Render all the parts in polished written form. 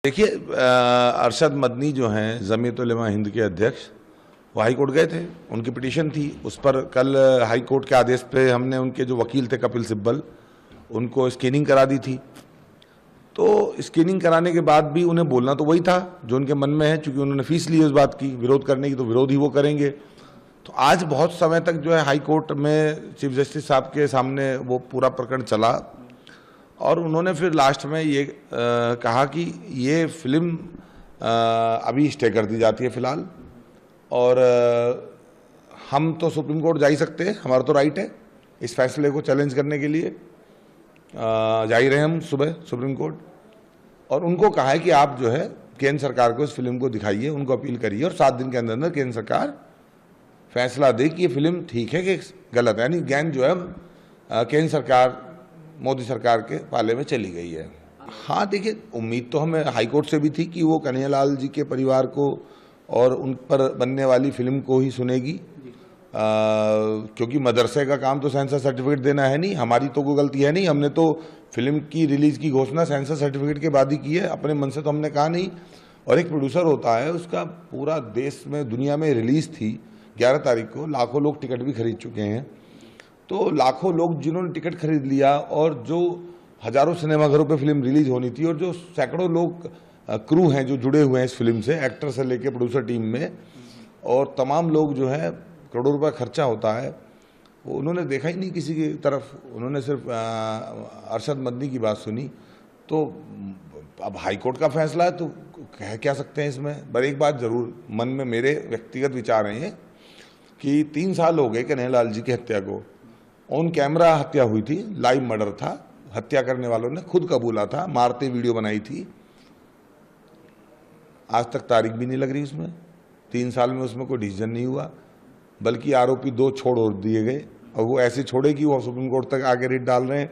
देखिए, अरशद मदनी जो हैं जमीयत उलमा हिंद के अध्यक्ष, वो हाई कोर्ट गए थे, उनकी पिटीशन थी। उस पर कल हाई कोर्ट के आदेश पे हमने उनके जो वकील थे कपिल सिब्बल, उनको स्क्रीनिंग करा दी थी। तो स्क्रीनिंग कराने के बाद भी उन्हें बोलना तो वही था जो उनके मन में है, चूंकि उन्होंने फीस ली उस बात की विरोध करने की, तो विरोध ही वो करेंगे। तो आज बहुत समय तक जो है हाई कोर्ट में चीफ जस्टिस साहब के सामने वो पूरा प्रकरण चला और उन्होंने फिर लास्ट में ये कहा कि ये फिल्म अभी स्टे कर दी जाती है फिलहाल, और हम तो सुप्रीम कोर्ट जा ही सकते हैं, हमारा तो राइट है इस फैसले को चैलेंज करने के लिए। जा ही रहे हम सुबह सुप्रीम कोर्ट, और उनको कहा है कि आप जो है केंद्र सरकार को इस फिल्म को दिखाइए, उनको अपील करिए और 7 दिन के अंदर अंदर केंद्र सरकार फैसला दे कि ये फिल्म ठीक है कि गलत है। यानी गैंग जो है केंद्र सरकार मोदी सरकार के पाले में चली गई है। हाँ देखिए, उम्मीद तो हमें हाई कोर्ट से भी थी कि वो कन्हैयालाल जी के परिवार को और उन पर बनने वाली फिल्म को ही सुनेगी, क्योंकि मदरसे का काम तो सेंसर सर्टिफिकेट देना है नहीं, हमारी तो कोई गलती है नहीं। हमने तो फिल्म की रिलीज की घोषणा सेंसर सर्टिफिकेट के बाद ही की है, अपने मन से तो हमने कहा नहीं। और एक प्रोड्यूसर होता है, उसका पूरा देश में दुनिया में रिलीज थी 11 तारीख को, लाखों लोग टिकट भी खरीद चुके हैं। तो लाखों लोग जिन्होंने टिकट खरीद लिया और जो हजारों सिनेमाघरों पे फिल्म रिलीज होनी थी, और जो सैकड़ों लोग क्रू हैं जो जुड़े हुए हैं इस फिल्म से, एक्टर से लेके प्रोड्यूसर टीम में, और तमाम लोग जो है करोड़ों रुपए खर्चा होता है, वो उन्होंने देखा ही नहीं किसी की तरफ, उन्होंने सिर्फ अरशद मदनी की बात सुनी। तो अब हाई कोर्ट का फैसला है तो कह क्या सकते हैं इसमें। पर एक बात जरूर मन में मेरे व्यक्तिगत विचार हैं कि 3 साल हो गए कन्हैयालाल जी की हत्या को। ऑन कैमरा हत्या हुई थी, लाइव मर्डर था, हत्या करने वालों ने खुद कबूला था, मारते वीडियो बनाई थी। आज तक तारीख भी नहीं लग रही उसमें, 3 साल में उसमें कोई डिसीजन नहीं हुआ, बल्कि आरोपी 2 छोड़ और दिए गए, और वो ऐसे छोड़े कि वो सुप्रीम कोर्ट तक आगे रेट डाल रहे हैं।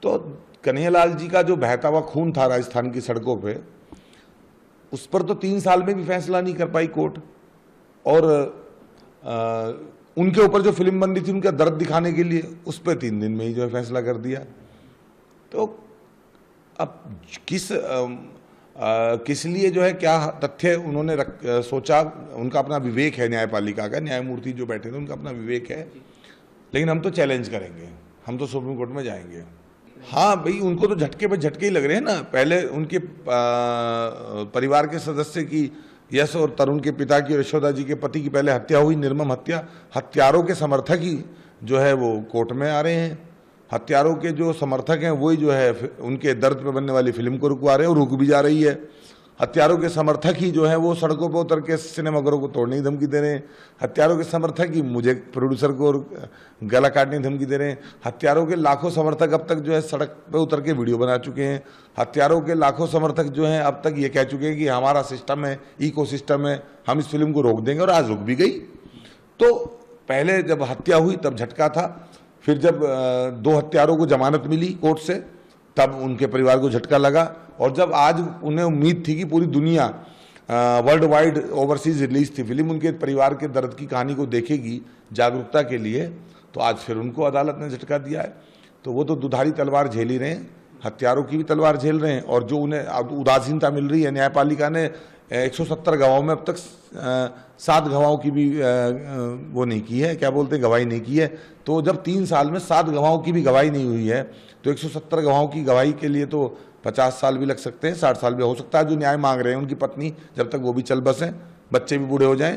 तो कन्हैयालाल जी का जो बहता हुआ खून था राजस्थान की सड़कों पे, उस पर तो 3 साल में भी फैसला नहीं कर पाई कोर्ट, और उनके ऊपर जो फिल्म बन रही थी उनका दर्द दिखाने के लिए, उस पर 3 दिन में ही जो है फैसला कर दिया। तो अब किस लिए जो है क्या तथ्य उन्होंने सोचा, उनका अपना विवेक है, न्यायपालिका का, न्यायमूर्ति जो बैठे थे उनका अपना विवेक है। लेकिन हम तो चैलेंज करेंगे, हम तो सुप्रीम कोर्ट में जाएंगे। हाँ भाई, उनको तो झटके पे झटके ही लग रहे हैं ना। पहले उनके परिवार के सदस्य की, यश और तरुण के पिता की और यशोदा जी के पति की पहले हत्या हुई, निर्मम हत्या। हत्यारों के समर्थक ही जो है वो कोर्ट में आ रहे हैं, हत्यारों के जो समर्थक हैं वही जो है उनके दर्द पे बनने वाली फिल्म को रुकवा रहे हैं, और रुक भी जा रही है। हत्यारों के समर्थक ही जो है वो सड़कों पर उतर के सिनेमाघरों को तोड़ने की धमकी दे रहे हैं। हत्यारों के समर्थक ही मुझे प्रोड्यूसर को गला काटने की धमकी दे रहे हैं। हत्यारों के लाखों समर्थक अब तक जो है सड़क पे उतर के वीडियो बना चुके हैं। हत्यारों के लाखों समर्थक जो हैं अब तक ये कह चुके हैं कि हमारा सिस्टम है, इकोसिस्टम है, हम इस फिल्म को रोक देंगे, और आज रुक भी गई। तो पहले जब हत्या हुई तब झटका था, फिर जब 2 हत्यारों को जमानत मिली कोर्ट से तब उनके परिवार को झटका लगा, और जब आज उन्हें उम्मीद थी कि पूरी दुनिया वर्ल्ड वाइड ओवरसीज रिलीज थी फिल्म, उनके परिवार के दर्द की कहानी को देखेगी जागरूकता के लिए, तो आज फिर उनको अदालत ने झटका दिया है। तो वो तो दुधारी तलवार झेल ही रहे हैं, हत्यारों की भी तलवार झेल रहे हैं, और जो उन्हें उदासीनता मिल रही है, न्यायपालिका ने 170 गवाहों में अब तक 7 गवाहों की भी वो नहीं की है, क्या बोलते हैं, गवाही नहीं की है। तो जब 3 साल में 7 गवाहों की भी गवाही नहीं हुई है, तो 170 गवाहों की गवाही के लिए तो 50 साल भी लग सकते हैं, 60 साल भी हो सकता है। जो न्याय मांग रहे हैं उनकी पत्नी, जब तक वो भी चल बसें, बच्चे भी बूढ़े हो जाएं,